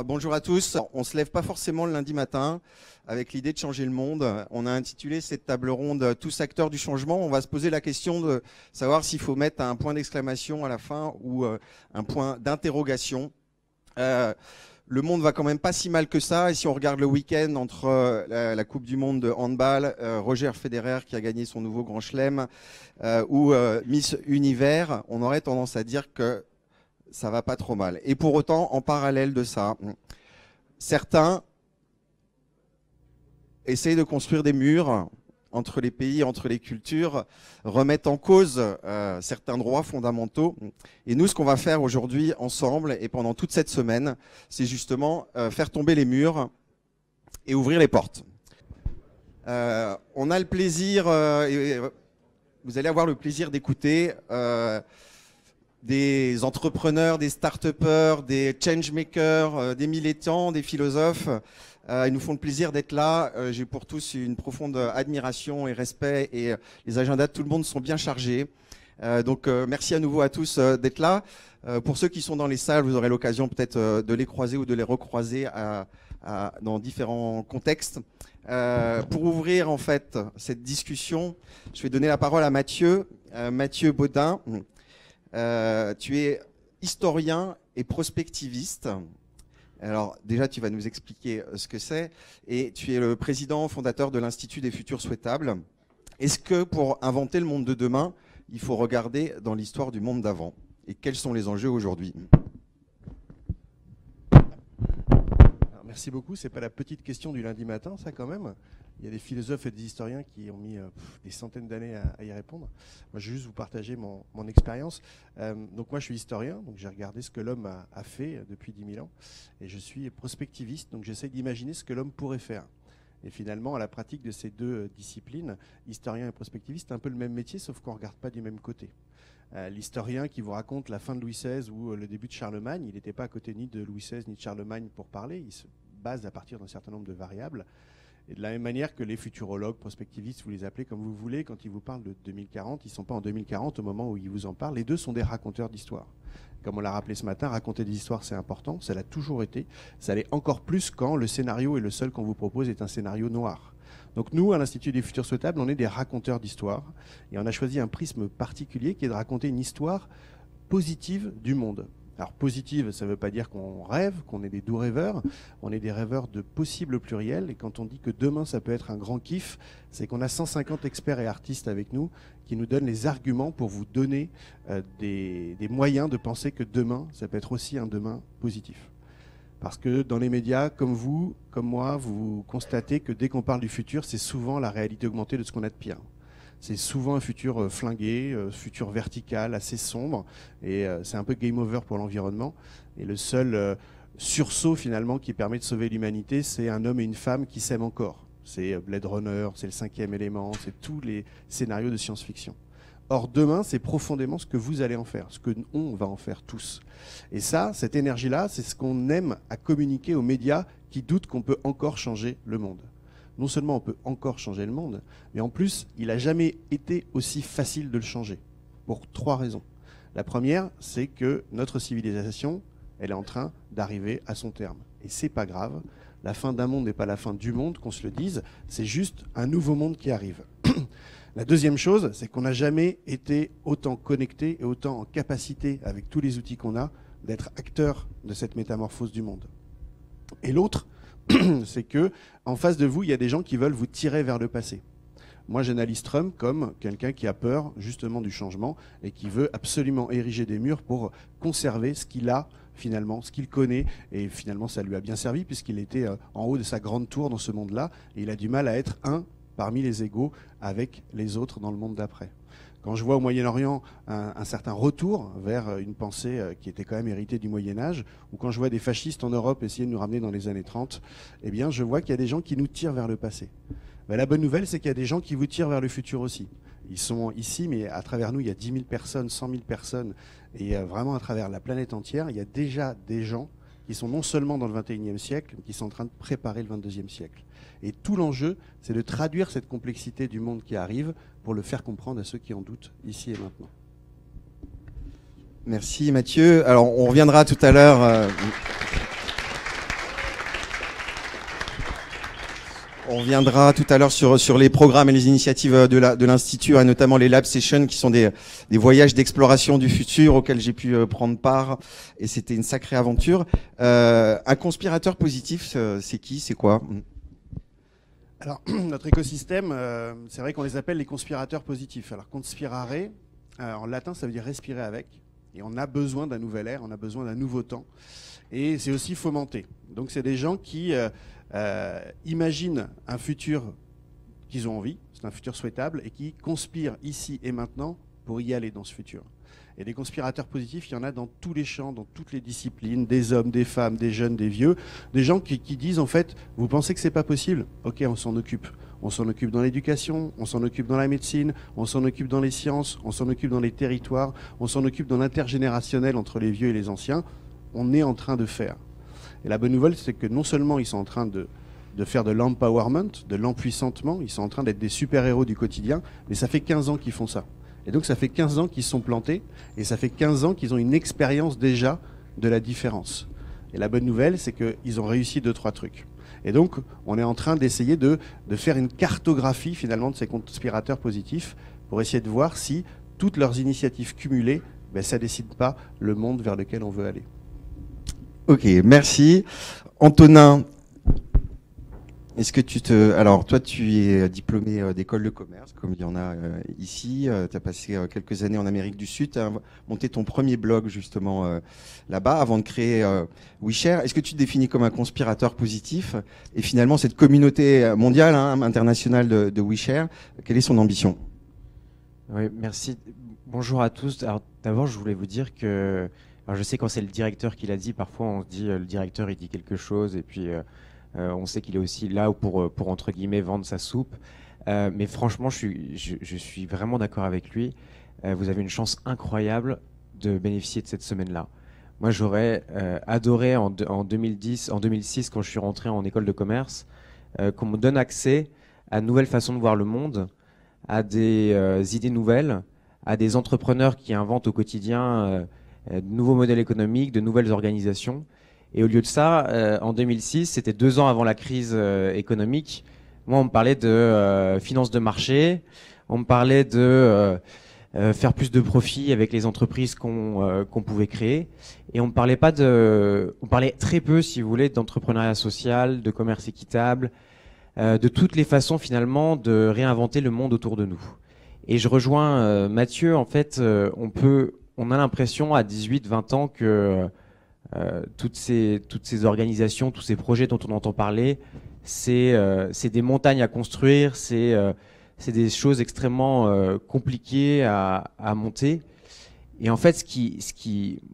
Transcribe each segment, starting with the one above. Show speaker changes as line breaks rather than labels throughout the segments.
Bonjour à tous. On ne se lève pas forcément le lundi matin avec l'idée de changer le monde. On a intitulé cette table ronde « Tous acteurs du changement ». On va se poser la question de savoir s'il faut mettre un point d'exclamation à la fin ou un point d'interrogation. Le monde va quand même pas si mal que ça. Et si on regarde le week-end entre la Coupe du Monde de handball, Roger Federer qui a gagné son nouveau Grand Chelem ou Miss Univers, on aurait tendance à dire que ça va pas trop mal. Et pour autant, en parallèle de ça, certains essayent de construire des murs entre les pays, entre les cultures, remettent en cause certains droits fondamentaux. Et nous, ce qu'on va faire aujourd'hui ensemble et pendant toute cette semaine, c'est justement faire tomber les murs et ouvrir les portes. On a le plaisir, vous allez avoir le plaisir d'écouter des entrepreneurs, des start-upers, des changemakers, des militants, des philosophes. Ils nous font le plaisir d'être là. J'ai pour tous une profonde admiration et respect et les agendas de tout le monde sont bien chargés. Donc merci à nouveau à tous d'être là. Pour ceux qui sont dans les salles, vous aurez l'occasion peut-être de les croiser ou de les recroiser dans différents contextes. Pour ouvrir en fait cette discussion, je vais donner la parole à Mathieu Baudin. Tu es historien et prospectiviste. Alors déjà, tu vas nous expliquer ce que c'est. Et tu es le président fondateur de l'Institut des futurs souhaitables. Est-ce que pour inventer le monde de demain, il faut regarder dans l'histoire du monde d'avant? Et quels sont les enjeux aujourd'hui?
Merci beaucoup. C'est pas la petite question du lundi matin, ça quand même. Il y a des philosophes et des historiens qui ont mis des centaines d'années à y répondre. Moi, je vais juste vous partager mon expérience. Donc moi, je suis historien, donc j'ai regardé ce que l'homme a fait depuis 10 000 ans. Et je suis prospectiviste, donc j'essaie d'imaginer ce que l'homme pourrait faire. Et finalement, à la pratique de ces deux disciplines, historien et prospectiviste, c'est un peu le même métier, sauf qu'on ne regarde pas du même côté. L'historien qui vous raconte la fin de Louis XVI ou le début de Charlemagne, il n'était pas à côté ni de Louis XVI ni de Charlemagne pour parler, il se base à partir d'un certain nombre de variables. Et de la même manière que les futurologues, prospectivistes, vous les appelez comme vous voulez, quand ils vous parlent de 2040, ils ne sont pas en 2040 au moment où ils vous en parlent. Les deux sont des raconteurs d'histoire. Comme on l'a rappelé ce matin, raconter des histoires, c'est important. Ça l'a toujours été. Ça l'est encore plus quand le scénario et le seul qu'on vous propose est un scénario noir. Donc nous, à l'Institut des futurs souhaitables, on est des raconteurs d'histoire. Et on a choisi un prisme particulier qui est de raconter une histoire positive du monde. Alors positive, ça ne veut pas dire qu'on rêve, qu'on est des doux rêveurs. On est des rêveurs de possibles pluriels. Et quand on dit que demain, ça peut être un grand kiff, c'est qu'on a 150 experts et artistes avec nous qui nous donnent les arguments pour vous donner des moyens de penser que demain, ça peut être aussi un demain positif. Parce que dans les médias, comme vous, comme moi, vous constatez que dès qu'on parle du futur, c'est souvent la réalité augmentée de ce qu'on a de pire. C'est souvent un futur flingué, futur vertical, assez sombre, et c'est un peu game over pour l'environnement. Et le seul sursaut finalement qui permet de sauver l'humanité, c'est un homme et une femme qui s'aiment encore. C'est Blade Runner, c'est le 5e élément, c'est tous les scénarios de science-fiction. Or demain, c'est profondément ce que vous allez en faire, ce que on va en faire tous. Et ça, cette énergie-là, c'est ce qu'on aime à communiquer aux médias qui doutent qu'on peut encore changer le monde. Non seulement on peut encore changer le monde, mais en plus, il n'a jamais été aussi facile de le changer, pour 3 raisons. La première, c'est que notre civilisation, elle est en train d'arriver à son terme. Et c'est pas grave, la fin d'un monde n'est pas la fin du monde, qu'on se le dise, c'est juste un nouveau monde qui arrive. La deuxième chose, c'est qu'on n'a jamais été autant connecté et autant en capacité, avec tous les outils qu'on a, d'être acteur de cette métamorphose du monde. Et l'autre, c'est que en face de vous, il y a des gens qui veulent vous tirer vers le passé. Moi, j'analyse Trump comme quelqu'un qui a peur justement du changement et qui veut absolument ériger des murs pour conserver ce qu'il a finalement, ce qu'il connaît. Et finalement, ça lui a bien servi puisqu'il était en haut de sa grande tour dans ce monde-là. Et il a du mal à être un parmi les égaux avec les autres dans le monde d'après. Quand je vois au Moyen-Orient un certain retour vers une pensée qui était quand même héritée du Moyen-Âge, ou quand je vois des fascistes en Europe essayer de nous ramener dans les années 30, eh bien, je vois qu'il y a des gens qui nous tirent vers le passé. Ben, la bonne nouvelle, c'est qu'il y a des gens qui vous tirent vers le futur aussi. Ils sont ici, mais à travers nous, il y a 10 000 personnes, 100 000 personnes, et vraiment à travers la planète entière, il y a déjà des gens qui sont non seulement dans le 21e siècle, mais qui sont en train de préparer le 22e siècle. Et tout l'enjeu, c'est de traduire cette complexité du monde qui arrive pour le faire comprendre à ceux qui en doutent, ici et maintenant.
Merci Mathieu. Alors on reviendra tout à l'heure On reviendra tout à l'heure sur les programmes et les initiatives de l'Institut, hein, notamment les Lab Sessions, qui sont des voyages d'exploration du futur auxquels j'ai pu prendre part. Et c'était une sacrée aventure. Un conspirateur positif, c'est qui? C'est quoi?
Alors, notre écosystème, c'est vrai qu'on les appelle les conspirateurs positifs. Alors, conspirare, en latin, ça veut dire respirer avec. Et on a besoin d'un nouvel air, on a besoin d'un nouveau temps. Et c'est aussi fomenter. Donc, c'est des gens qui imaginent un futur qu'ils ont envie, c'est un futur souhaitable, et qui conspirent ici et maintenant pour y aller dans ce futur. Et des conspirateurs positifs, il y en a dans tous les champs, dans toutes les disciplines, des hommes, des femmes, des jeunes, des vieux, des gens qui disent en fait, vous pensez que c'est pas possible? Ok, on s'en occupe. On s'en occupe dans l'éducation, on s'en occupe dans la médecine, on s'en occupe dans les sciences, on s'en occupe dans les territoires, on s'en occupe dans l'intergénérationnel entre les vieux et les anciens. On est en train de faire. Et la bonne nouvelle, c'est que non seulement ils sont en train de faire de l'empowerment, de l'empuissantement, ils sont en train d'être des super-héros du quotidien, mais ça fait 15 ans qu'ils font ça. Et donc ça fait 15 ans qu'ils se sont plantés, et ça fait 15 ans qu'ils ont une expérience déjà de la différence. Et la bonne nouvelle, c'est qu'ils ont réussi 2-3 trucs. Et donc, on est en train d'essayer de faire une cartographie finalement de ces conspirateurs positifs pour essayer de voir si toutes leurs initiatives cumulées, ça ne décide pas le monde vers lequel on veut aller.
Ok, merci. Antonin, est-ce que alors, toi, tu es diplômé d'école de commerce, comme il y en a ici. Tu as passé quelques années en Amérique du Sud. Tu as monté ton premier blog, justement, là-bas, avant de créer WeShare. Est-ce que tu te définis comme un conspirateur positif? Et finalement, cette communauté mondiale, hein, internationale de WeShare, quelle est son ambition?
Oui, merci. Bonjour à tous. Alors, d'abord, je voulais vous dire que... Alors, je sais quand c'est le directeur qui l'a dit, parfois on se dit le directeur il dit quelque chose et puis on sait qu'il est aussi là pour entre guillemets vendre sa soupe. Mais franchement, je suis vraiment d'accord avec lui. Vous avez une chance incroyable de bénéficier de cette semaine-là. Moi, j'aurais adoré en 2006, quand je suis rentré en école de commerce, qu'on me donne accès à de nouvelles façons de voir le monde, à des idées nouvelles, à des entrepreneurs qui inventent au quotidien de nouveaux modèles économiques, de nouvelles organisations. Et au lieu de ça, en 2006, c'était 2 ans avant la crise économique, moi on me parlait de finances de marché, on me parlait de faire plus de profit avec les entreprises qu'on pouvait créer. Et on parlait très peu, si vous voulez, d'entrepreneuriat social, de commerce équitable, de toutes les façons finalement de réinventer le monde autour de nous. Et je rejoins Mathieu, en fait, on a l'impression à 18-20 ans que toutes ces organisations, tous ces projets dont on entend parler, c'est des montagnes à construire, c'est des choses extrêmement compliquées à monter. Et en fait,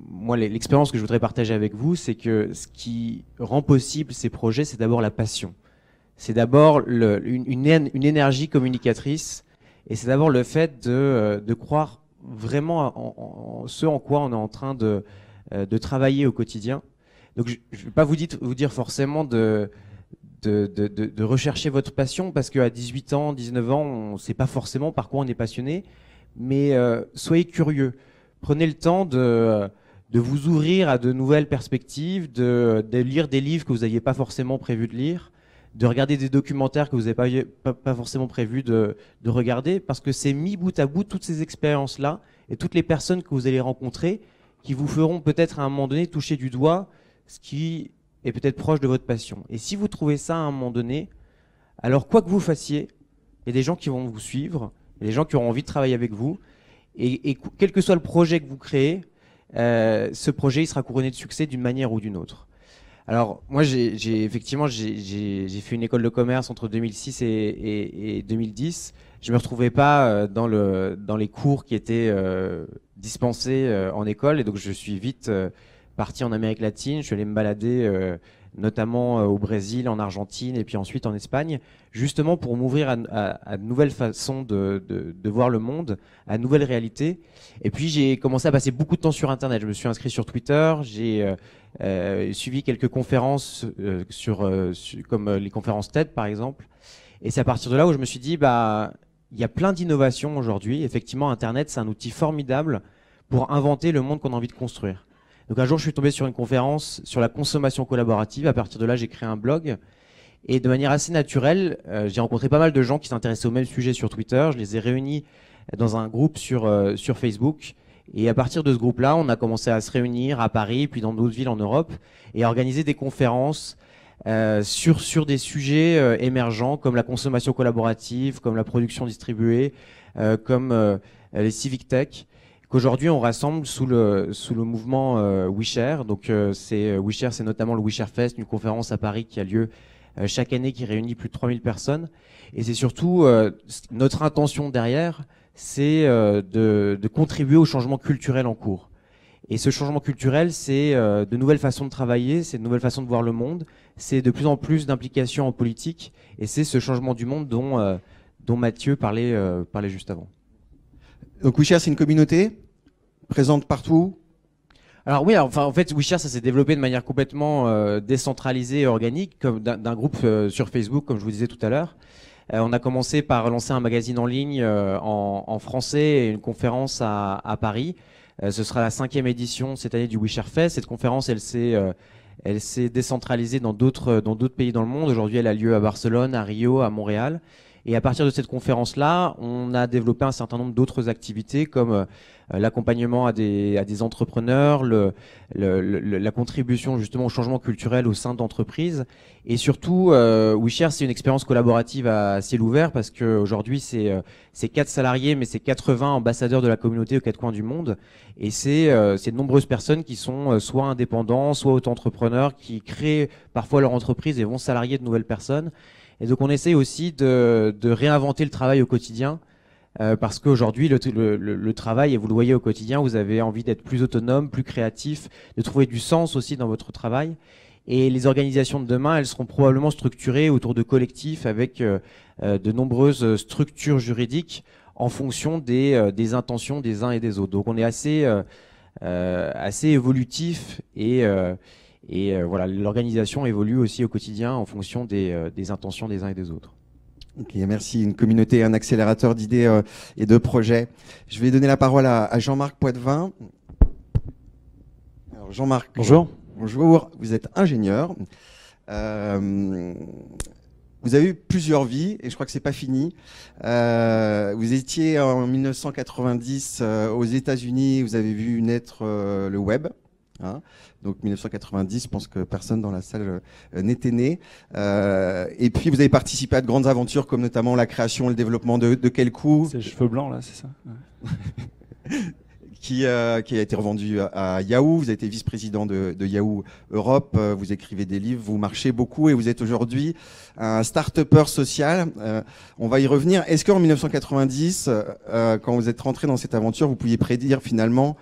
moi, l'expérience que je voudrais partager avec vous, c'est que ce qui rend possible ces projets, c'est d'abord la passion. C'est d'abord une énergie communicatrice, et c'est d'abord le fait de croire vraiment en ce en quoi on est en train de travailler au quotidien. Donc je ne vais pas vous dire forcément de rechercher votre passion, parce qu'à 18 ans, 19 ans, on ne sait pas forcément par quoi on est passionné, mais soyez curieux. Prenez le temps de vous ouvrir à de nouvelles perspectives, de lire des livres que vous n'aviez pas forcément prévu de lire, de regarder des documentaires que vous n'avez pas forcément prévu de regarder, parce que c'est mis bout à bout toutes ces expériences-là et toutes les personnes que vous allez rencontrer qui vous feront peut-être à un moment donné toucher du doigt ce qui est peut-être proche de votre passion. Et si vous trouvez ça à un moment donné, alors quoi que vous fassiez, il y a des gens qui vont vous suivre, il y a des gens qui auront envie de travailler avec vous, et quel que soit le projet que vous créez, ce projet il sera couronné de succès d'une manière ou d'une autre. Alors moi effectivement j'ai fait une école de commerce entre 2006 et 2010. Je me retrouvais pas dans les cours qui étaient dispensés en école, et donc je suis vite parti en Amérique latine. Je suis allé me balader notamment au Brésil, en Argentine et puis ensuite en Espagne, justement pour m'ouvrir à de nouvelles façons de voir le monde, à de nouvelles réalités. Et puis j'ai commencé à passer beaucoup de temps sur Internet. Je me suis inscrit sur Twitter, j'ai suivi quelques conférences comme les conférences TED par exemple. Et c'est à partir de là où je me suis dit, il y a plein d'innovations aujourd'hui. Effectivement, Internet, c'est un outil formidable pour inventer le monde qu'on a envie de construire. Donc un jour, je suis tombé sur une conférence sur la consommation collaborative. À partir de là, j'ai créé un blog. Et de manière assez naturelle, j'ai rencontré pas mal de gens qui s'intéressaient au même sujet sur Twitter. Je les ai réunis dans un groupe sur Facebook. Et à partir de ce groupe-là, on a commencé à se réunir à Paris, puis dans d'autres villes en Europe, et à organiser des conférences sur des sujets émergents, comme la consommation collaborative, comme la production distribuée, comme les civic tech, qu'aujourd'hui on rassemble sous le mouvement WeShare. Donc WeShare, c'est notamment le WeShare Fest, une conférence à Paris qui a lieu chaque année, qui réunit plus de 3000 personnes. Et c'est surtout notre intention derrière, c'est de contribuer au changement culturel en cours. Et ce changement culturel, c'est de nouvelles façons de travailler, c'est de nouvelles façons de voir le monde, c'est de plus en plus d'implications en politique, et c'est ce changement du monde dont Mathieu parlait juste avant.
Donc WeShare, c'est une communauté présente partout.
Alors oui, en fait, WeShare, ça s'est développé de manière complètement décentralisée et organique, comme d'un groupe sur Facebook, comme je vous disais tout à l'heure. On a commencé par lancer un magazine en ligne en français et une conférence à Paris. Ce sera la 5e édition cette année du WeShare Fest. Cette conférence, elle s'est décentralisée dans d'autres pays dans le monde. Aujourd'hui, elle a lieu à Barcelone, à Rio, à Montréal. Et à partir de cette conférence-là, on a développé un certain nombre d'autres activités comme l'accompagnement à des entrepreneurs, la contribution justement au changement culturel au sein d'entreprises. Et surtout, WeShare, c'est une expérience collaborative à ciel ouvert parce qu'aujourd'hui, c'est 4 salariés, mais c'est 80 ambassadeurs de la communauté aux 4 coins du monde. Et c'est de nombreuses personnes qui sont soit indépendants, soit auto-entrepreneurs, qui créent parfois leur entreprise et vont salarier de nouvelles personnes. Et donc on essaye aussi de réinventer le travail au quotidien parce qu'aujourd'hui le travail, et vous le voyez au quotidien, vous avez envie d'être plus autonome, plus créatif, de trouver du sens aussi dans votre travail. Et les organisations de demain, elles seront probablement structurées autour de collectifs avec de nombreuses structures juridiques en fonction des intentions des uns et des autres. Donc on est assez évolutif et voilà, l'organisation évolue aussi au quotidien en fonction des intentions des uns et des autres.
Ok, merci. Une communauté, un accélérateur d'idées et de projets. Je vais donner la parole à Jean-Marc Poitvin. Alors Jean-Marc.
Bonjour.
Bonjour. Vous êtes ingénieur. Vous avez eu plusieurs vies et je crois que c'est pas fini. Vous étiez en 1990 aux États-Unis. Vous avez vu naître le web. Hein, donc 1990, je pense que personne dans la salle n'était né. Et puis vous avez participé à de grandes aventures comme notamment la création et le développement de Quelcou.
C'est les cheveux blancs là, c'est ça ouais.
qui a été revendu à Yahoo. Vous avez été vice-président de Yahoo Europe. Vous écrivez des livres, vous marchez beaucoup et vous êtes aujourd'hui un start-upper social. On va y revenir. Est-ce qu'en 1990, quand vous êtes rentré dans cette aventure, vous pouviez prédire finalement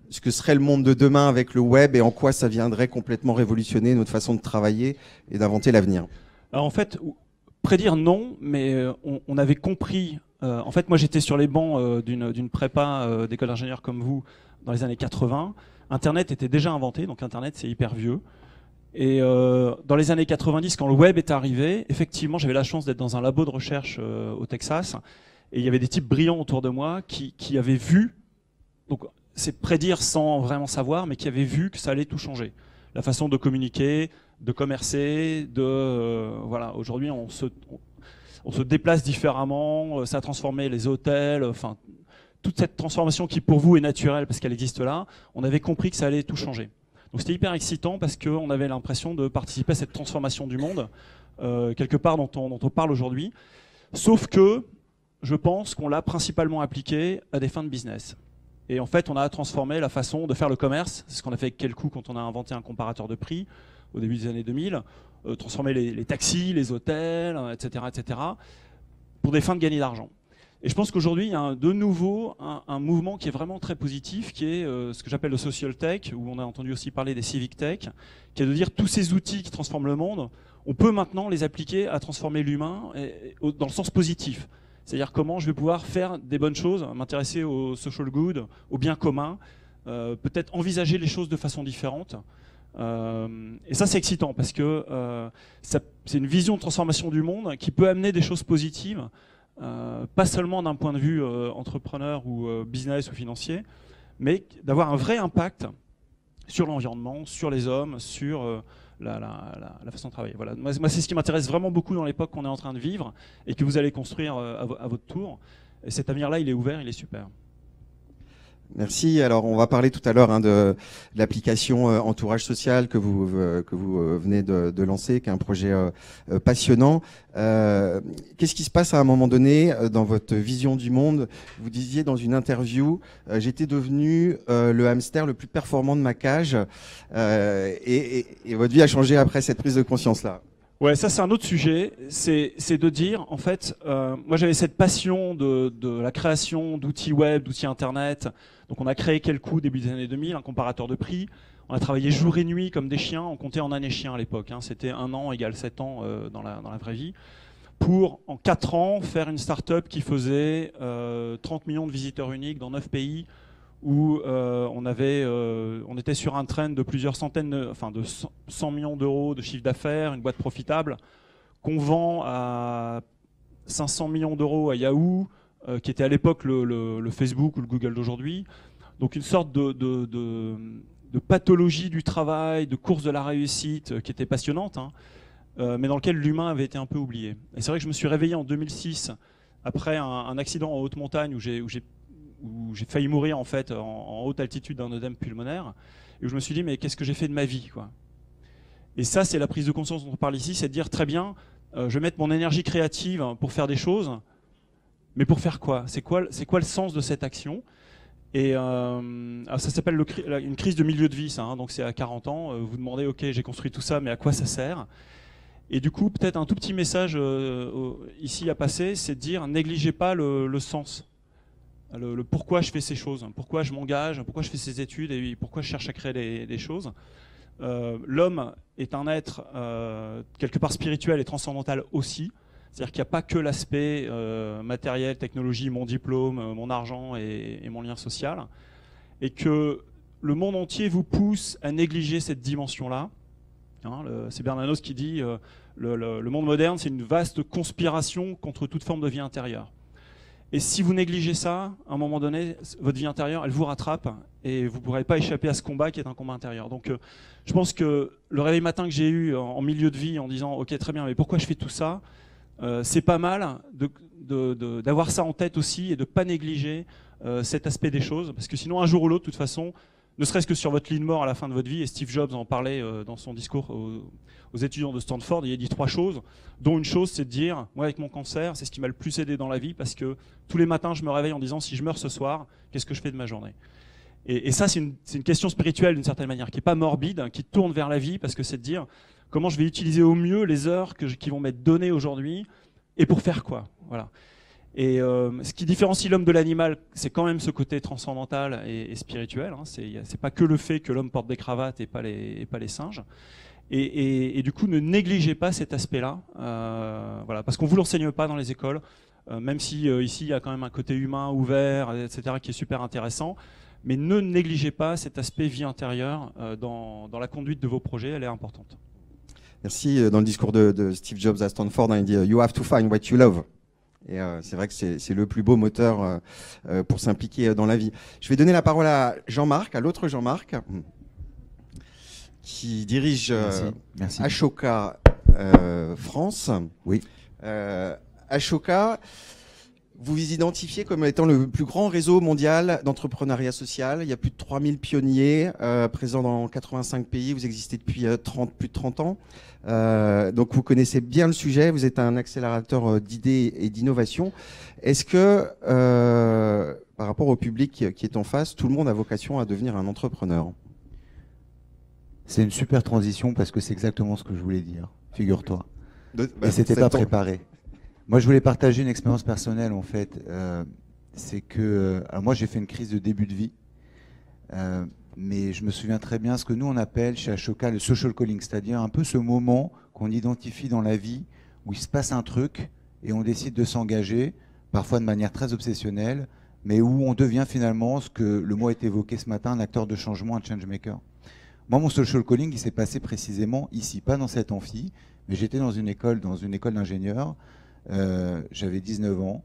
ce que serait le monde de demain avec le web et en quoi ça viendrait complètement révolutionner notre façon de travailler et d'inventer l'avenir?
Alors en fait, prédire non, mais on avait compris. En fait, moi j'étais sur les bancs d'une prépa d'école d'ingénieur comme vous dans les années 80. Internet était déjà inventé, donc Internet c'est hyper vieux. Et dans les années 90, quand le web est arrivé, effectivement j'avais la chance d'être dans un labo de recherche au Texas. Et il y avait des types brillants autour de moi qui avaient vu, donc c'est prédire sans vraiment savoir, mais qui avaient vu que ça allait tout changer. La façon de communiquer, de commercer, voilà. Aujourd'hui, on se déplace différemment, ça a transformé les hôtels, enfin, toute cette transformation qui pour vous est naturelle parce qu'elle existe là, on avait compris que ça allait tout changer. Donc c'était hyper excitant parce qu'on avait l'impression de participer à cette transformation du monde, quelque part dont on parle aujourd'hui, sauf que je pense qu'on l'a principalement appliqué à des fins de business. Et en fait, on a transformé la façon de faire le commerce. C'est ce qu'on a fait avec Quelcou quand on a inventé un comparateur de prix au début des années 2000. Transformer les taxis, les hôtels, etc., pour des fins de gagner d'argent. Et je pense qu'aujourd'hui, il y a de nouveau un mouvement qui est vraiment très positif, qui est ce que j'appelle le social tech, où on a entendu aussi parler des civic tech, qui est de dire tous ces outils qui transforment le monde, on peut maintenant les appliquer à transformer l'humain dans le sens positif. C'est-à-dire comment je vais pouvoir faire des bonnes choses, m'intéresser au social good, au bien commun, peut-être envisager les choses de façon différente. Et ça, c'est excitant parce que c'est une vision de transformation du monde qui peut amener des choses positives, pas seulement d'un point de vue entrepreneur ou business ou financier, mais d'avoir un vrai impact sur l'environnement, sur les hommes, sur la façon de travailler. Voilà. Moi c'est ce qui m'intéresse vraiment beaucoup dans l'époque qu'on est en train de vivre et que vous allez construire à votre tour. Et cet avenir-là, il est ouvert, il est super.
Merci. Alors, on va parler tout à l'heure de l'application Entourage Social que vous venez de lancer, qui est un projet passionnant. Qu'est-ce qui se passe à un moment donné dans votre vision du monde? Vous disiez dans une interview, j'étais devenu le hamster le plus performant de ma cage, et votre vie a changé après cette prise de conscience-là.
Ouais, ça c'est un autre sujet, c'est de dire, en fait, moi j'avais cette passion de la création d'outils web, d'outils internet, donc on a créé Quelcou début des années 2000, un comparateur de prix, on a travaillé jour et nuit comme des chiens, on comptait en années chiens à l'époque, hein, c'était 1 an égale 7 ans dans la vraie vie, pour en 4 ans faire une start-up qui faisait 30 millions de visiteurs uniques dans 9 pays, où on était sur un trend de plusieurs centaines, de 100 millions d'euros de chiffre d'affaires, une boîte profitable, qu'on vend à 500 millions d'euros à Yahoo, qui était à l'époque le Facebook ou le Google d'aujourd'hui. Donc une sorte de pathologie du travail, de course de la réussite qui était passionnante, hein, mais dans lequel l'humain avait été un peu oublié. Et c'est vrai que je me suis réveillé en 2006, après un accident en haute montagne où j'ai failli mourir en fait en haute altitude d'un œdème pulmonaire, et où je me suis dit mais qu'est-ce que j'ai fait de ma vie, quoi. Et ça c'est la prise de conscience dont on parle ici, c'est de dire très bien, je vais mettre mon énergie créative pour faire des choses, mais pour faire quoi? C'est quoi le sens de cette action? Et ça s'appelle une crise de milieu de vie, ça, hein, donc c'est à 40 ans, vous demandez ok j'ai construit tout ça mais à quoi ça sert? Et du coup peut-être un tout petit message ici à passer, c'est de dire négligez pas le sens. Le pourquoi je fais ces choses, pourquoi je m'engage, pourquoi je fais ces études et pourquoi je cherche à créer des choses. L'homme est un être quelque part spirituel et transcendantal aussi. C'est-à-dire qu'il n'y a pas que l'aspect matériel, technologie, mon diplôme, mon argent et mon lien social. Et que le monde entier vous pousse à négliger cette dimension-là. Hein, c'est Bernanos qui dit le monde moderne, c'est une vaste conspiration contre toute forme de vie intérieure. Et si vous négligez ça, à un moment donné, votre vie intérieure, elle vous rattrape et vous ne pourrez pas échapper à ce combat qui est un combat intérieur. Donc je pense que le réveil matin que j'ai eu en milieu de vie en disant « Ok, très bien, mais pourquoi je fais tout ça ?» c'est pas mal d'avoir ça en tête aussi et de ne pas négliger cet aspect des choses. Parce que sinon, un jour ou l'autre, de toute façon, ne serait-ce que sur votre lit de mort à la fin de votre vie, et Steve Jobs en parlait dans son discours aux étudiants de Stanford, il a dit 3 choses, dont une chose c'est de dire, moi avec mon cancer, c'est ce qui m'a le plus aidé dans la vie, parce que tous les matins je me réveille en disant si je meurs ce soir, qu'est-ce que je fais de ma journée? Et ça c'est une question spirituelle d'une certaine manière, qui n'est pas morbide, hein, qui tourne vers la vie, parce que c'est de dire comment je vais utiliser au mieux les heures qui vont m'être données aujourd'hui, et pour faire quoi, voilà. Et ce qui différencie l'homme de l'animal, c'est quand même ce côté transcendantal et spirituel. Hein. C'est pas que le fait que l'homme porte des cravates et pas les singes. Et du coup, ne négligez pas cet aspect-là, voilà, parce qu'on vous l'enseigne pas dans les écoles, même si ici il y a quand même un côté humain ouvert, etc., qui est super intéressant. Mais ne négligez pas cet aspect vie intérieure dans la conduite de vos projets, elle est importante.
Merci. Dans le discours de Steve Jobs à Stanford, hein, il dit « You have to find what you love ». Et c'est vrai que c'est le plus beau moteur pour s'impliquer dans la vie. Je vais donner la parole à Jean-Marc, à l'autre Jean-Marc, qui dirige
Merci.
Ashoka France.
Oui.
Ashoka, vous vous identifiez comme étant le plus grand réseau mondial d'entrepreneuriat social. Il y a plus de 3000 pionniers présents dans 85 pays. Vous existez depuis plus de 30 ans. Donc vous connaissez bien le sujet. Vous êtes un accélérateur d'idées et d'innovation. Est-ce que, par rapport au public qui est en face, tout le monde a vocation à devenir un entrepreneur?
C'est une super transition parce que c'est exactement ce que je voulais dire, figure-toi. Et c'était pas préparé. Moi, je voulais partager une expérience personnelle, en fait. C'est que alors moi, j'ai fait une crise de début de vie. Mais je me souviens très bien ce que nous, on appelle chez Ashoka le social calling, c'est-à-dire un peu ce moment qu'on identifie dans la vie où il se passe un truc et on décide de s'engager, parfois de manière très obsessionnelle, mais où on devient finalement ce que le mot est évoqué ce matin, un acteur de changement, un changemaker. Moi, mon social calling, il s'est passé précisément ici, pas dans cet amphi, mais j'étais dans une école d'ingénieurs. J'avais 19 ans.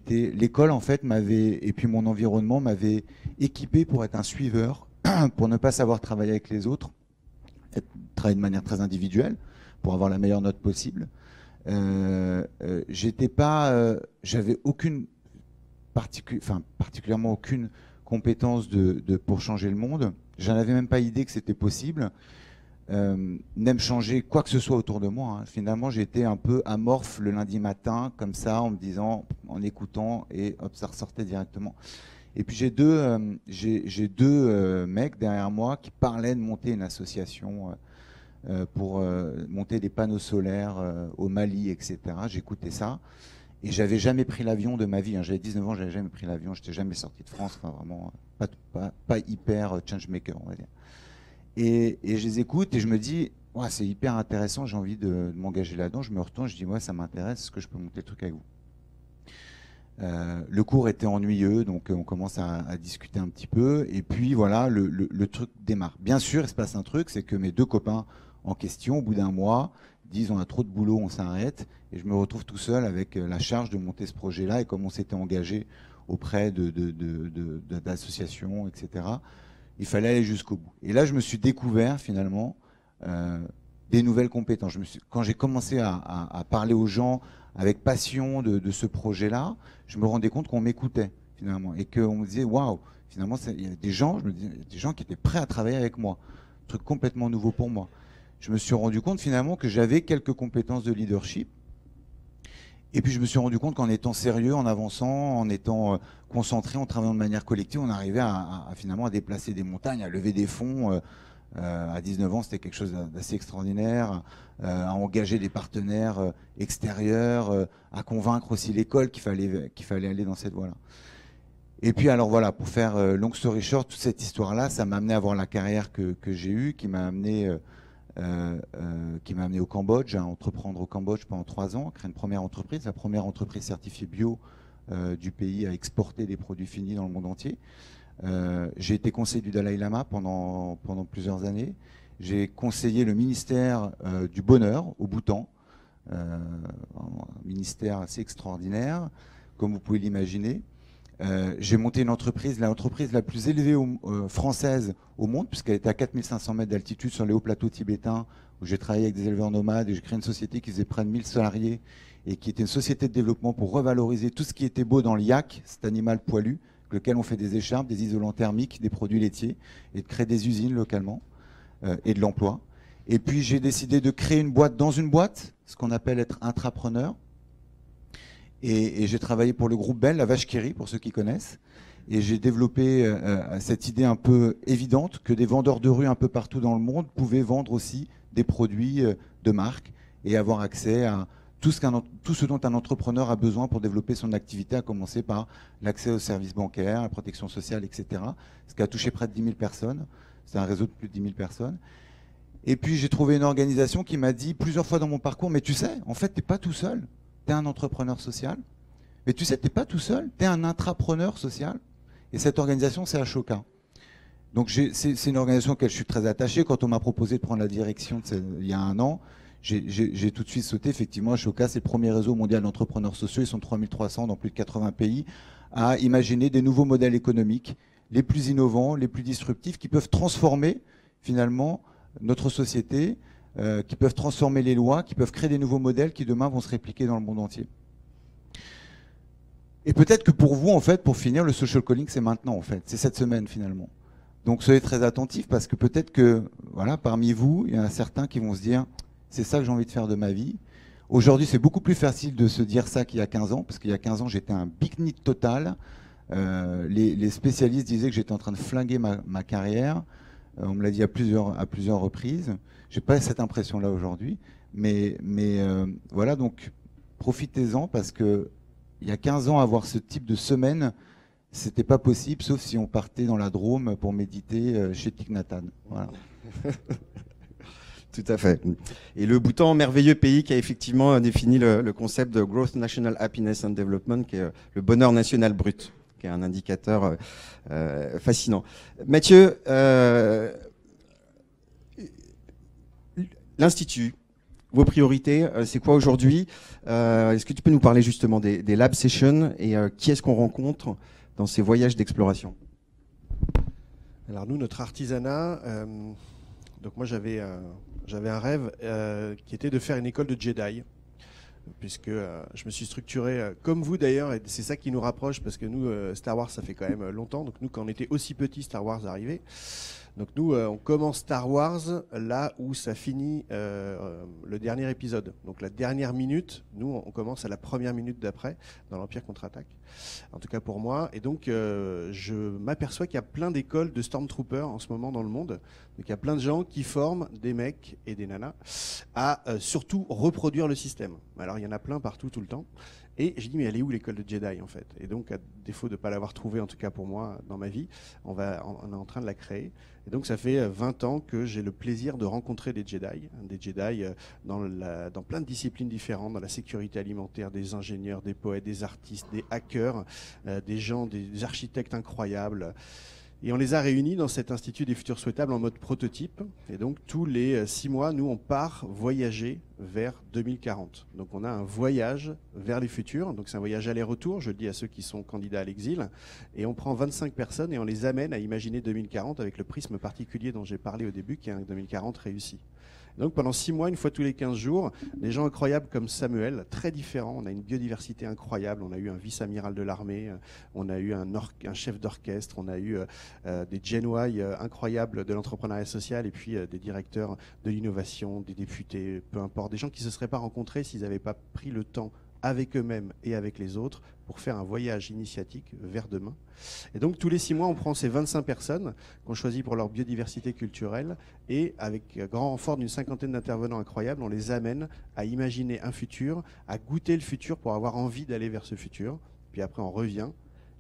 L'école, en fait, et puis mon environnement m'avait équipé pour être un suiveur, pour ne pas savoir travailler avec les autres. travailler de manière très individuelle pour avoir la meilleure note possible. J'avais particulièrement aucune compétence pour changer le monde. J'en avais même pas idée que c'était possible. Même changer quoi que ce soit autour de moi. Hein. Finalement, j'étais un peu amorphe le lundi matin, comme ça, en me disant, en écoutant, et hop, ça ressortait directement. Et puis j'ai deux mecs derrière moi qui parlaient de monter une association pour monter des panneaux solaires au Mali, etc. J'écoutais ça. Et j'avais jamais pris l'avion de ma vie. Hein. J'avais 19 ans, j'avais jamais pris l'avion. J'étais jamais sorti de France. Enfin, vraiment, pas hyper changemaker, on va dire. Et je les écoute et je me dis, ouais, c'est hyper intéressant, j'ai envie de m'engager là-dedans. Je me retourne, je dis, ouais, ça m'intéresse, est-ce que je peux monter le truc avec vous? Le cours était ennuyeux, donc on commence à discuter un petit peu. Et puis voilà, le truc démarre. Bien sûr, il se passe un truc, c'est que mes deux copains en question, au bout d'un mois, disent, on a trop de boulot, on s'arrête. Et je me retrouve tout seul avec la charge de monter ce projet-là. Et comme on s'était engagé auprès d'associations, etc., il fallait aller jusqu'au bout. Et là, je me suis découvert finalement des nouvelles compétences. Quand j'ai commencé à parler aux gens avec passion de ce projet-là, je me rendais compte qu'on m'écoutait finalement et qu'on me disait waouh, finalement, il y a des gens, des gens qui étaient prêts à travailler avec moi. Un truc complètement nouveau pour moi. Je me suis rendu compte finalement que j'avais quelques compétences de leadership. Et puis je me suis rendu compte qu'en étant sérieux, en avançant, en étant concentré, en travaillant de manière collective, on arrivait finalement à déplacer des montagnes, à lever des fonds. À 19 ans, c'était quelque chose d'assez extraordinaire, à engager des partenaires extérieurs, à convaincre aussi l'école qu'il fallait aller dans cette voie-là. Et puis alors voilà, pour faire long story short, toute cette histoire-là, ça m'a amené à avoir la carrière que j'ai eue, qui m'a amené au Cambodge, à entreprendre au Cambodge pendant 3 ans, créer une première entreprise, la première entreprise certifiée bio du pays à exporter des produits finis dans le monde entier. J'ai été conseiller du Dalai Lama pendant plusieurs années. J'ai conseillé le ministère du Bonheur au Bhoutan, un ministère assez extraordinaire, comme vous pouvez l'imaginer. J'ai monté une entreprise, l'entreprise la plus élevée française au monde, puisqu'elle était à 4500 mètres d'altitude sur les hauts plateaux tibétains, où j'ai travaillé avec des éleveurs nomades et j'ai créé une société qui faisait près de 1000 salariés et qui était une société de développement pour revaloriser tout ce qui était beau dans le yak, cet animal poilu, avec lequel on fait des écharpes, des isolants thermiques, des produits laitiers, et de créer des usines localement et de l'emploi. Et puis j'ai décidé de créer une boîte dans une boîte, ce qu'on appelle être intrapreneur. Et j'ai travaillé pour le groupe Bell, la vache qui rit, pour ceux qui connaissent. Et j'ai développé cette idée un peu évidente que des vendeurs de rue un peu partout dans le monde pouvaient vendre aussi des produits de marque et avoir accès à tout ce dont un entrepreneur a besoin pour développer son activité, à commencer par l'accès aux services bancaires, la protection sociale, etc. Ce qui a touché près de 10 000 personnes. C'est un réseau de plus de 10 000 personnes. Et puis j'ai trouvé une organisation qui m'a dit plusieurs fois dans mon parcours, mais tu sais, en fait, tu n'es pas tout seul. Tu es un entrepreneur social. Mais tu sais, tu n'es pas tout seul. Tu es un intrapreneur social. Et cette organisation, c'est Ashoka. Donc c'est une organisation à laquelle je suis très attaché. Quand on m'a proposé de prendre la direction il y a 1 an, j'ai tout de suite sauté. Effectivement, Ashoka, c'est le premier réseau mondial d'entrepreneurs sociaux. Ils sont 3300 dans plus de 80 pays à imaginer des nouveaux modèles économiques, les plus innovants, les plus disruptifs, qui peuvent transformer finalement notre société, qui peuvent transformer les lois, qui peuvent créer des nouveaux modèles qui demain vont se répliquer dans le monde entier. Et peut-être que pour vous, en fait, pour finir, le social calling, c'est maintenant, en fait. C'est cette semaine, finalement. Donc soyez très attentifs parce que peut-être que, voilà, parmi vous, il y en a certains qui vont se dire c'est ça que j'ai envie de faire de ma vie. Aujourd'hui, c'est beaucoup plus facile de se dire ça qu'il y a 15 ans, parce qu'il y a 15 ans, j'étais un beatnik total. Les spécialistes disaient que j'étais en train de flinguer ma carrière. On me l'a dit à plusieurs reprises. J'ai pas cette impression-là aujourd'hui. Mais voilà, donc profitez-en parce que il y a 15 ans, avoir ce type de semaine, c'était pas possible, sauf si on partait dans la Drôme pour méditer chez Thich Nhat Hanh. Voilà.
Tout à fait. Et le Bhoutan, merveilleux pays qui a effectivement défini le concept de Growth National Happiness and Development, qui est le bonheur national brut, qui est un indicateur fascinant. Mathieu, l'Institut, vos priorités, c'est quoi aujourd'hui? Est-ce que tu peux nous parler justement des lab sessions et qui est-ce qu'on rencontre dans ces voyages d'exploration?
Alors nous, notre artisanat, Donc moi j'avais un rêve qui était de faire une école de Jedi, puisque je me suis structuré comme vous d'ailleurs, et c'est ça qui nous rapproche, parce que nous, Star Wars, ça fait quand même longtemps. Donc nous, quand on était aussi petits, Star Wars arrivait. Donc nous, on commence Star Wars là où ça finit le dernier épisode. Donc la dernière minute, nous, on commence à la première minute d'après, dans l'Empire contre-attaque. En tout cas pour moi. Et donc, je m'aperçois qu'il y a plein d'écoles de Stormtroopers en ce moment dans le monde. Donc il y a plein de gens qui forment des mecs et des nanas à surtout reproduire le système. Alors il y en a plein partout, tout le temps. Et j'ai dit, mais elle est où l'école de Jedi en fait? Et donc, à défaut de ne pas l'avoir trouvée, en tout cas pour moi, dans ma vie, on est en train de la créer. Et donc, ça fait 20 ans que j'ai le plaisir de rencontrer des Jedi dans plein de disciplines différentes, dans la sécurité alimentaire, des ingénieurs, des poètes, des artistes, des hackers, des architectes incroyables. Et on les a réunis dans cet Institut des Futurs Souhaitables en mode prototype. Et donc, tous les 6 mois, nous, on part voyager vers 2040. Donc, on a un voyage vers les futurs. Donc, c'est un voyage aller-retour, je le dis à ceux qui sont candidats à l'exil. Et on prend 25 personnes et on les amène à imaginer 2040 avec le prisme particulier dont j'ai parlé au début, qui est un 2040 réussi. Donc pendant 6 mois, une fois tous les 15 jours, des gens incroyables comme Samuel, très différents. On a une biodiversité incroyable. On a eu un vice-amiral de l'armée, on a eu un chef d'orchestre, on a eu des Gen Y incroyables de l'entrepreneuriat social et puis des directeurs de l'innovation, des députés, peu importe, des gens qui ne se seraient pas rencontrés s'ils n'avaient pas pris le temps avec eux-mêmes et avec les autres pour faire un voyage initiatique vers demain. Et donc tous les 6 mois, on prend ces 25 personnes qu'on choisit pour leur biodiversité culturelle et avec grand renfort d'une 50aine d'intervenants incroyables, on les amène à imaginer un futur, à goûter le futur pour avoir envie d'aller vers ce futur. Puis après, on revient.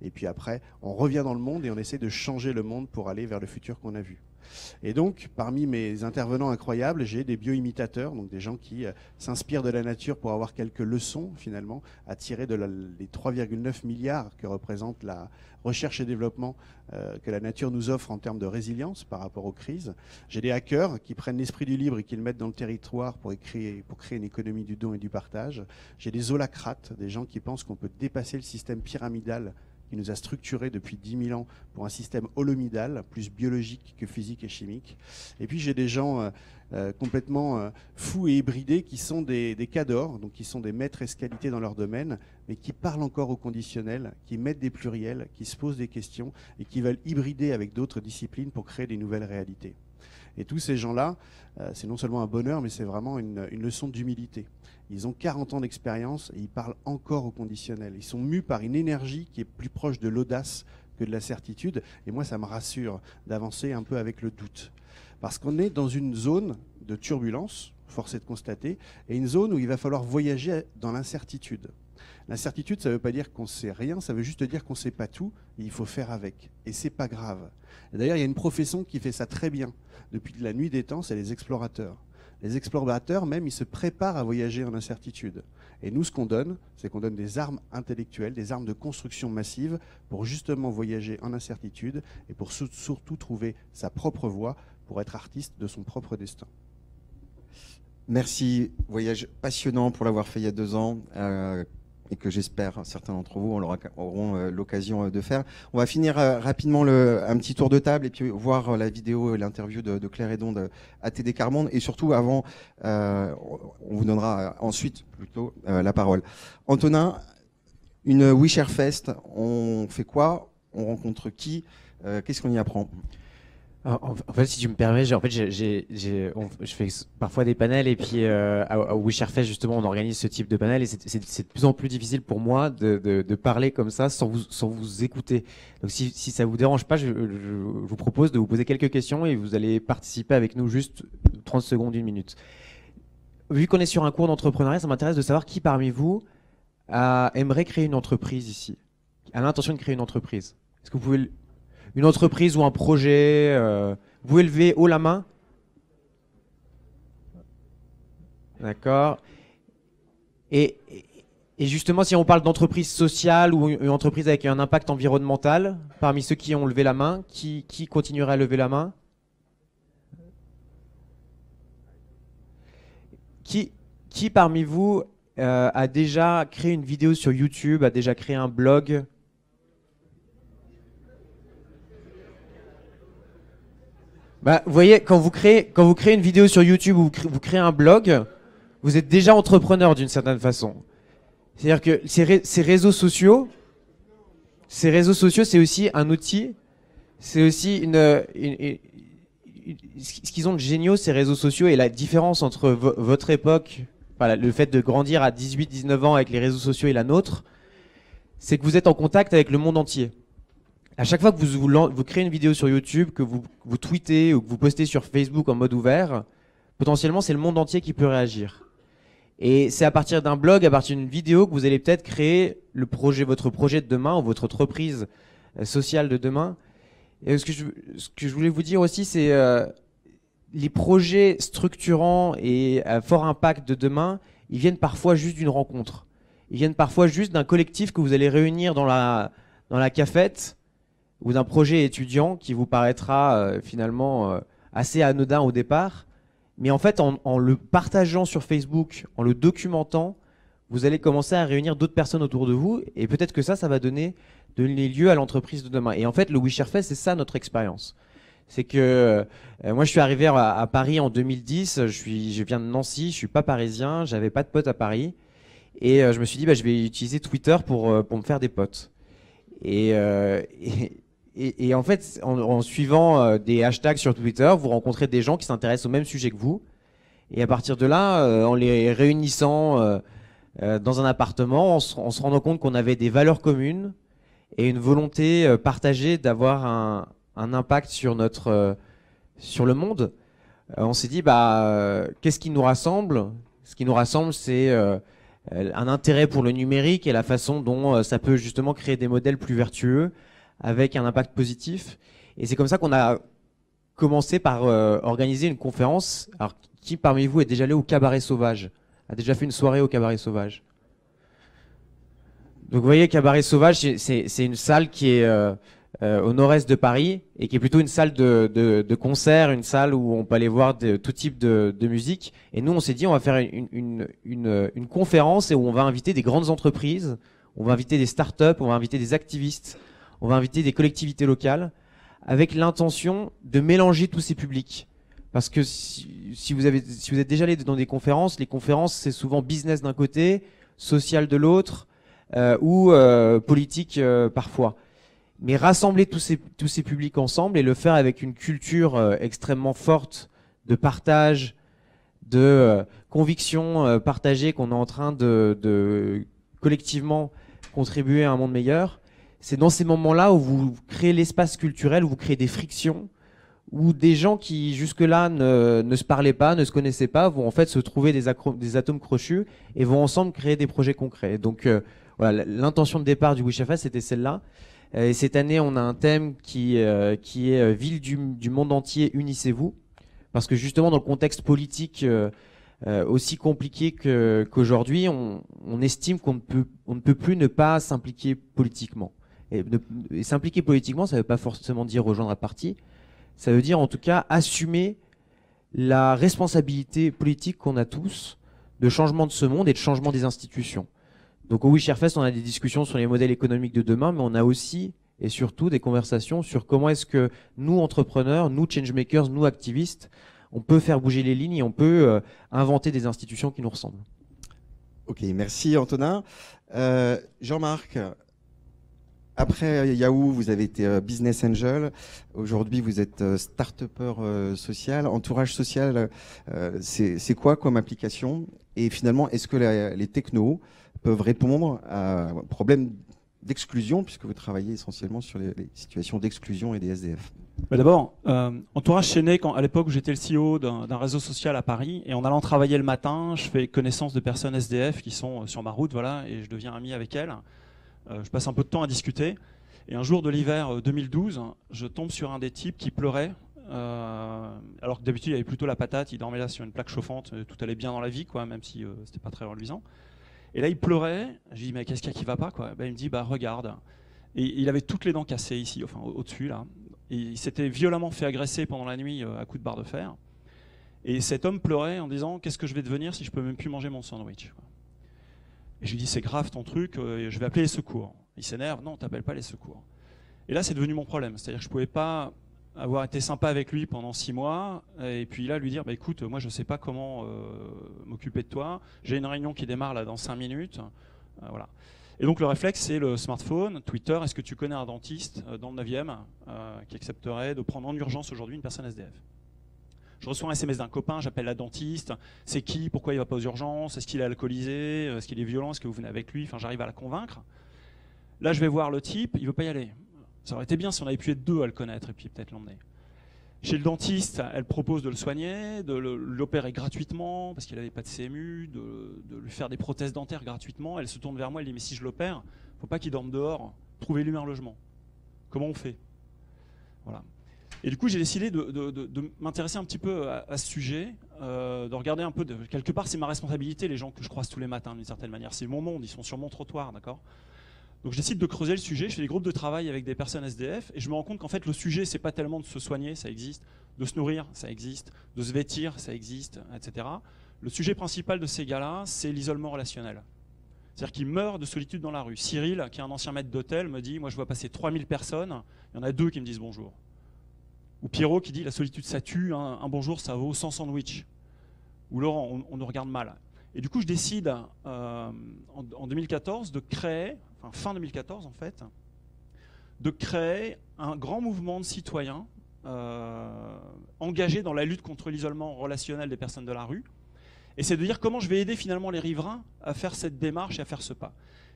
Et puis après, on revient dans le monde et on essaie de changer le monde pour aller vers le futur qu'on a vu. Et donc, parmi mes intervenants incroyables, j'ai des bio-imitateurs, donc des gens qui s'inspirent de la nature pour avoir quelques leçons, finalement, à tirer des 3,9 milliards que représente la recherche et développement que la nature nous offre en termes de résilience par rapport aux crises. J'ai des hackers qui prennent l'esprit du libre et qui le mettent dans le territoire pour créer une économie du don et du partage. J'ai des holacrates, des gens qui pensent qu'on peut dépasser le système pyramidal qui nous a structuré depuis 10 000 ans pour un système holomidal, plus biologique que physique et chimique. Et puis j'ai des gens complètement fous et hybridés qui sont des cadors, donc qui sont des maîtres escalités dans leur domaine, mais qui parlent encore au conditionnel, qui mettent des pluriels, qui se posent des questions et qui veulent hybrider avec d'autres disciplines pour créer des nouvelles réalités. Et tous ces gens-là, c'est non seulement un bonheur, mais c'est vraiment une leçon d'humilité. Ils ont 40 ans d'expérience et ils parlent encore au conditionnel. Ils sont mus par une énergie qui est plus proche de l'audace que de la certitude. Et moi, ça me rassure d'avancer un peu avec le doute. Parce qu'on est dans une zone de turbulence, force est de constater, et une zone où il va falloir voyager dans l'incertitude. L'incertitude, ça ne veut pas dire qu'on ne sait rien, ça veut juste dire qu'on ne sait pas tout, et il faut faire avec. Et ce n'est pas grave. D'ailleurs, il y a une profession qui fait ça très bien. Depuis la nuit des temps, c'est les explorateurs. Les explorateurs, même, ils se préparent à voyager en incertitude. Et nous, ce qu'on donne, c'est qu'on donne des armes intellectuelles, des armes de construction massive pour justement voyager en incertitude et pour surtout trouver sa propre voie pour être artiste de son propre destin.
Merci. Voyage passionnant pour l'avoir fait il y a 2 ans. Et que j'espère certains d'entre vous auront l'occasion de faire. On va finir rapidement un petit tour de table et puis voir la vidéo et l'interview de Claire Hédon de ATD Quart Monde. Et surtout, avant, on vous donnera ensuite plutôt la parole. Antonin, une We Share Fest, on fait quoi? On rencontre qui? Qu'est-ce qu'on y apprend?
En fait, si tu me permets, je fais parfois des panels et puis à We Share Fest, justement, on organise ce type de panel et c'est de plus en plus difficile pour moi de parler comme ça sans vous écouter. Donc si ça vous dérange pas, je vous propose de vous poser quelques questions et vous allez participer avec nous juste 30 secondes, 1 minute. Vu qu'on est sur un cours d'entrepreneuriat, ça m'intéresse de savoir qui parmi vous aimerait créer une entreprise ici, a l'intention de créer une entreprise. Est-ce que vous pouvez... Une entreprise ou un projet, vous pouvez lever haut la main. D'accord. Et justement, si on parle d'entreprise sociale ou une entreprise avec un impact environnemental, parmi ceux qui ont levé la main, qui continuerait à lever la main? Qui parmi vous a déjà créé une vidéo sur YouTube, a déjà créé un blog?
Bah, vous voyez, quand vous créez une vidéo sur YouTube ou vous créez un blog, vous êtes déjà entrepreneur d'une certaine façon. C'est-à-dire que ces réseaux sociaux, c'est aussi un outil, c'est aussi ce qu'ils ont de géniaux, ces réseaux sociaux, et la différence entre votre époque, enfin, le fait de grandir à 18-19 ans avec les réseaux sociaux et la nôtre, c'est que vous êtes en contact avec le monde entier. À chaque fois que vous créez une vidéo sur YouTube, que vous tweetez ou que vous postez sur Facebook en mode ouvert, potentiellement c'est le monde entier qui peut réagir. Et c'est à partir d'un blog, à partir d'une vidéo que vous allez peut-être créer votre projet de demain ou votre entreprise sociale de demain. Et ce que je voulais vous dire aussi, c'est les projets structurants et à fort impact de demain, ils viennent parfois juste d'une rencontre. Ils viennent parfois juste d'un collectif que vous allez réunir dans la cafette ou d'un projet étudiant qui vous paraîtra finalement assez anodin au départ. Mais en fait, en le partageant sur Facebook, en le documentant, vous allez commencer à réunir d'autres personnes autour de vous et peut-être que ça va donner lieu à l'entreprise de demain. Et en fait, le WeShareFest, c'est ça notre expérience. C'est que moi, je suis arrivé à Paris en 2010, je viens de Nancy, je suis pas parisien, j'avais pas de potes à Paris. Et je me suis dit, je vais utiliser Twitter pour me faire des potes. Et en fait, en suivant des hashtags sur Twitter, vous rencontrez des gens qui s'intéressent au même sujet que vous. Et à partir de là, en les réunissant dans un appartement, en se rendant compte qu'on avait des valeurs communes et une volonté partagée d'avoir un impact sur le monde, on s'est dit, qu'est-ce qui nous rassemble? Ce qui nous rassemble, c'est un intérêt pour le numérique et la façon dont ça peut justement créer des modèles plus vertueux avec un impact positif. Et c'est comme ça qu'on a commencé par organiser une conférence. Alors, qui parmi vous est déjà allé au Cabaret Sauvage? A déjà fait une soirée au Cabaret Sauvage? Donc vous voyez, Cabaret Sauvage, c'est une salle qui est au nord-est de Paris et qui est plutôt une salle de concert, une salle où on peut aller voir tout type de musique. Et nous, on s'est dit, on va faire une conférence et où on va inviter des grandes entreprises, on va inviter des startups, on va inviter des activistes, on va inviter des collectivités locales avec l'intention de mélanger tous ces publics. Parce que si vous êtes déjà allé dans des conférences, les conférences, c'est souvent business d'un côté, social de l'autre, ou politique parfois. Mais rassembler tous ces publics ensemble et le faire avec une culture extrêmement forte de partage, de conviction partagée qu'on est en train de collectivement contribuer à un monde meilleur, c'est dans ces moments-là où vous créez l'espace culturel, où vous créez des frictions, où des gens qui jusque-là ne se parlaient pas, ne se connaissaient pas, vont en fait se trouver des atomes crochus et vont ensemble créer des projets concrets. Donc voilà, l'intention de départ du WeShareFest, c'était celle-là. Et cette année, on a un thème qui est Ville du monde entier, unissez-vous. Parce que justement, dans le contexte politique aussi compliqué qu'aujourd'hui, on estime qu'on ne peut plus ne pas s'impliquer politiquement. Et s'impliquer politiquement, ça ne veut pas forcément dire rejoindre un parti. Ça veut dire en tout cas assumer la responsabilité politique qu'on a tous de changement de ce monde et de changement des institutions. Donc au WeShareFest, on a des discussions sur les modèles économiques de demain, mais on a aussi et surtout des conversations sur comment est-ce que nous, entrepreneurs, nous, changemakers, nous, activistes, on peut faire bouger les lignes et on peut inventer des institutions qui nous ressemblent.
Ok, merci Antonin. Jean-Marc, après Yahoo, vous avez été business angel. Aujourd'hui, vous êtes start-upper social. Entourage social, c'est quoi comme application? Et finalement, est-ce que les technos peuvent répondre à un problème d'exclusion, puisque vous travaillez essentiellement sur les situations d'exclusion et des SDF?
D'abord, Entourage, c'est né à l'époque où j'étais le CEO d'un réseau social à Paris. Et en allant travailler le matin, je fais connaissance de personnes SDF qui sont sur ma route, voilà, et je deviens ami avec elles. Je passe un peu de temps à discuter. Et un jour de l'hiver 2012, je tombe sur un des types qui pleurait. Alors que d'habitude, il avait plutôt la patate. Il dormait là sur une plaque chauffante. Tout allait bien dans la vie, quoi, même si c'était pas très reluisant. Et là, il pleurait. Je lui dis, mais qu'est-ce qu'il y a qui va pas, quoi? Il me dit, regarde. Et il avait toutes les dents cassées ici, enfin au-dessus, là. Et il s'était violemment fait agresser pendant la nuit à coups de barre de fer. Et cet homme pleurait en disant, qu'est-ce que je vais devenir si je peux même plus manger mon sandwich? Et je lui dis, c'est grave ton truc, je vais appeler les secours. Il s'énerve, non, t'appelles pas les secours. Et là, c'est devenu mon problème. C'est-à-dire que je pouvais pas avoir été sympa avec lui pendant 6 mois, et puis là lui dire bah, écoute, moi je sais pas comment m'occuper de toi, j'ai une réunion qui démarre là dans 5 minutes, voilà. Et donc le réflexe c'est le smartphone, Twitter. Est-ce que tu connais un dentiste dans le 9e qui accepterait de prendre en urgence aujourd'hui une personne SDF? Je reçois un SMS d'un copain, j'appelle la dentiste, c'est qui, pourquoi il va pas aux urgences, est-ce qu'il est alcoolisé, est-ce qu'il est violent, est-ce que vous venez avec lui, enfin j'arrive à la convaincre. Là je vais voir le type, il veut pas y aller. Ça aurait été bien si on avait pu être 2 à le connaître et puis peut-être l'emmener. Chez le dentiste, elle propose de le soigner, de l'opérer gratuitement, parce qu'il n'avait pas de CMU, de lui faire des prothèses dentaires gratuitement. Elle se tourne vers moi, elle dit mais si je l'opère, il ne faut pas qu'il dorme dehors, trouvez-lui un logement. Comment on fait? Voilà. Et du coup, j'ai décidé de m'intéresser un petit peu à ce sujet, de regarder un peu, quelque part c'est ma responsabilité, les gens que je croise tous les matins d'une certaine manière. C'est mon monde, ils sont sur mon trottoir, d'accord? Donc je décide de creuser le sujet, je fais des groupes de travail avec des personnes SDF et je me rends compte qu'en fait le sujet c'est pas tellement de se soigner, ça existe, de se nourrir, ça existe, de se vêtir, ça existe, etc. Le sujet principal de ces gars-là, c'est l'isolement relationnel. C'est-à-dire qu'ils meurent de solitude dans la rue. Cyril, qui est un ancien maître d'hôtel, me dit, moi je vois passer 3000 personnes, il y en a 2 qui me disent bonjour. Ou Pierrot qui dit, la solitude ça tue, hein, un bonjour ça vaut 100 sandwichs. Ou Laurent, on nous regarde mal. Et du coup je décide en 2014 de créer, enfin fin 2014 en fait, de créer un grand mouvement de citoyens engagés dans la lutte contre l'isolement relationnel des personnes de la rue. Et c'est de dire comment je vais aider finalement les riverains à faire cette démarche et à faire ce pas.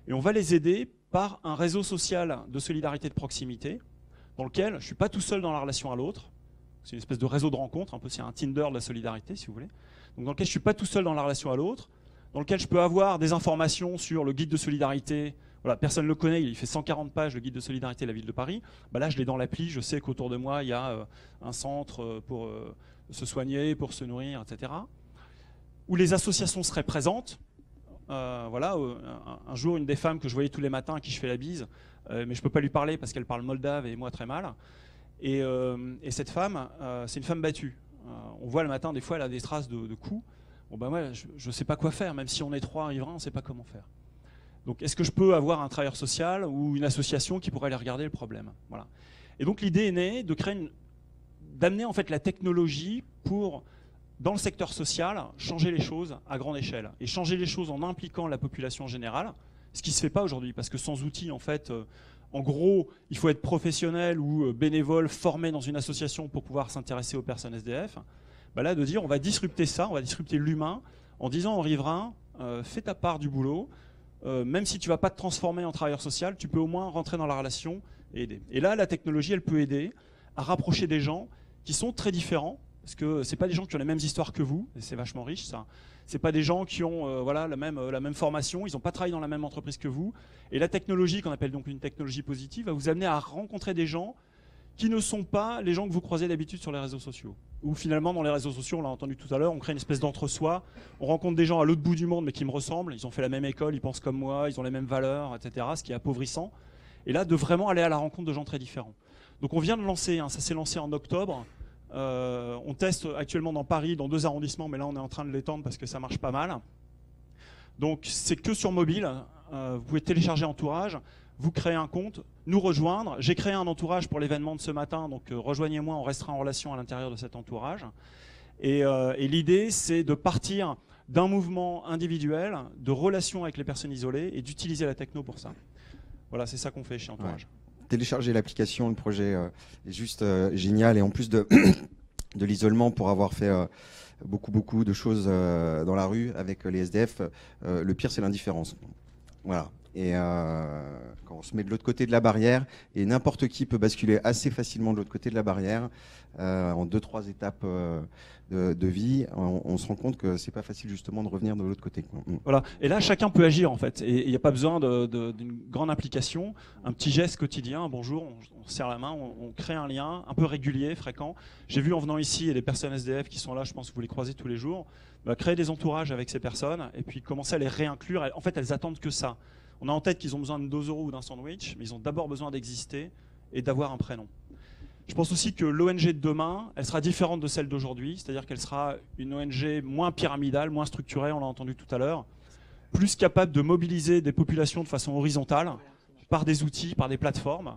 Et on va les aider par un réseau social de solidarité de proximité, dans lequel je ne suis pas tout seul dans la relation à l'autre. C'est une espèce de réseau de rencontres, un peu c'est un Tinder de la solidarité si vous voulez. Donc dans lequel je ne suis pas tout seul dans la relation à l'autre, dans lequel je peux avoir des informations sur le guide de solidarité. Voilà, personne ne le connaît, il fait 140 pages, le guide de solidarité de la ville de Paris. Bah là, je l'ai dans l'appli, je sais qu'autour de moi, il y a un centre pour se soigner, pour se nourrir, etc. Où les associations seraient présentes. Voilà, un jour, une des femmes que je voyais tous les matins, à qui je fais la bise, mais je ne peux pas lui parler parce qu'elle parle moldave et moi très mal. Et cette femme, c'est une femme battue. On voit le matin, des fois, elle a des traces de coups. Bon, ben moi, je ne sais pas quoi faire, même si on est 3 riverains, on ne sait pas comment faire. Donc, est-ce que je peux avoir un travailleur social ou une association qui pourrait aller regarder le problème? Voilà. Et donc, l'idée est née de créer d'amener en fait la technologie pour, dans le secteur social, changer les choses à grande échelle. Et changer les choses en impliquant la population générale, ce qui ne se fait pas aujourd'hui, parce que sans outils, en fait, en gros, il faut être professionnel ou bénévole formé dans une association pour pouvoir s'intéresser aux personnes SDF. Bah là, de dire on va disrupter ça, on va disrupter l'humain en disant aux riverains, fais ta part du boulot, même si tu ne vas pas te transformer en travailleur social, tu peux au moins rentrer dans la relation et aider. Et là, la technologie, elle peut aider à rapprocher des gens qui sont très différents, parce que ce n'est pas des gens qui ont les mêmes histoires que vous, et c'est vachement riche ça. Ce n'est pas des gens qui ont voilà, la même formation, ils n'ont pas travaillé dans la même entreprise que vous. Et la technologie, qu'on appelle donc une technologie positive, va vous amener à rencontrer des gens qui ne sont pas les gens que vous croisez d'habitude sur les réseaux sociaux. Ou finalement, dans les réseaux sociaux, on l'a entendu tout à l'heure, on crée une espèce d'entre-soi, on rencontre des gens à l'autre bout du monde mais qui me ressemblent, ils ont fait la même école, ils pensent comme moi, ils ont les mêmes valeurs, etc., ce qui est appauvrissant. Et là, de vraiment aller à la rencontre de gens très différents. Donc on vient de lancer, ça s'est lancé en octobre, on teste actuellement dans Paris, dans 2 arrondissements, mais là on est en train de l'étendre parce que ça marche pas mal. Donc c'est que sur mobile, vous pouvez télécharger Entourage, vous créez un compte, nous rejoindre. J'ai créé un entourage pour l'événement de ce matin, donc rejoignez-moi, on restera en relation à l'intérieur de cet entourage. Et l'idée, c'est de partir d'un mouvement individuel, de relations avec les personnes isolées et d'utiliser la techno pour ça. Voilà, c'est ça qu'on fait chez Entourage.
Ouais. Télécharger l'application, le projet est juste génial. Et en plus de l'isolement, pour avoir fait beaucoup de choses dans la rue avec les SDF, le pire, c'est l'indifférence. Voilà. Et quand on se met de l'autre côté de la barrière, et n'importe qui peut basculer assez facilement de l'autre côté de la barrière, en 2-3 étapes de vie, on se rend compte que c'est pas facile justement de revenir de l'autre côté.
Voilà. Et là, chacun peut agir en fait. Et il n'y a pas besoin d'une grande implication. Un petit geste quotidien, bonjour, on serre la main, on crée un lien un peu régulier, fréquent. J'ai vu en venant ici, et les personnes SDF qui sont là, je pense que vous les croisez tous les jours, créer des entourages avec ces personnes et puis commencer à les réinclure. En fait, elles attendent que ça. On a en tête qu'ils ont besoin de 2 € ou d'un sandwich, mais ils ont d'abord besoin d'exister et d'avoir un prénom. Je pense aussi que l'ONG de demain, elle sera différente de celle d'aujourd'hui, c'est-à-dire qu'elle sera une ONG moins pyramidale, moins structurée, on l'a entendu tout à l'heure, plus capable de mobiliser des populations de façon horizontale, par des outils, par des plateformes.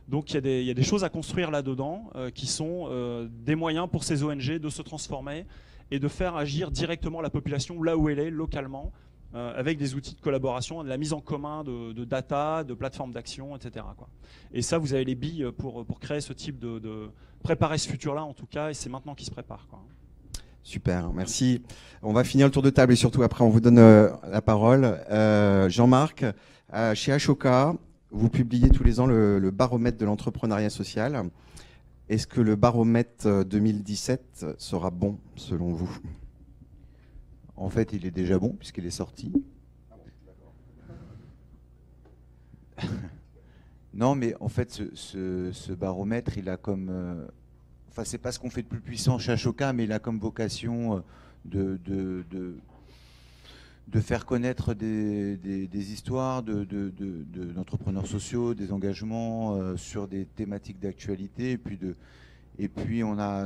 Donc il y a des choses à construire là-dedans qui sont des moyens pour ces ONG de se transformer et de faire agir directement la population là où elle est, localement, avec des outils de collaboration, de la mise en commun de data, de plateformes d'action, etc., quoi. Et ça, vous avez les billes pour créer ce type de préparer ce futur-là, en tout cas, et c'est maintenant qu'il se prépare, quoi.
Super, merci. On va finir le tour de table et surtout après on vous donne la parole. Jean-Marc, chez Ashoka, vous publiez tous les ans le baromètre de l'entrepreneuriat social. Est-ce que le baromètre 2017 sera bon selon vous?
En fait, il est déjà bon puisqu'il est sorti. Non, mais en fait, ce baromètre, il a comme... Enfin, c'est pas ce qu'on fait de plus puissant chez Ashoka, mais il a comme vocation de faire connaître des histoires d'entrepreneurs sociaux, des engagements sur des thématiques d'actualité. Et puis on a,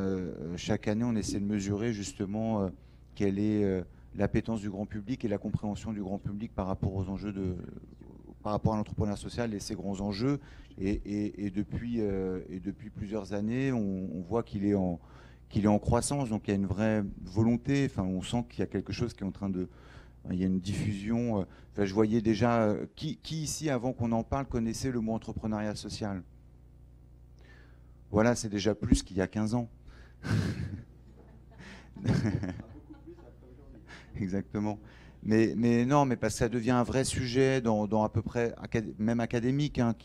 chaque année, on essaie de mesurer justement quelle est l'appétence du grand public et la compréhension du grand public par rapport aux enjeux par rapport à l'entrepreneuriat social et ses grands enjeux. Et depuis plusieurs années, on voit qu'il est en croissance. Donc il y a une vraie volonté. Enfin, on sent qu'il y a quelque chose qui est en train de... Il y a une diffusion. Enfin, je voyais déjà... Qui ici, avant qu'on en parle, connaissait le mot entrepreneuriat social? Voilà, c'est déjà plus qu'il y a 15 ans. Exactement. Mais non, mais parce que ça devient un vrai sujet dans à peu près, même académique, hein,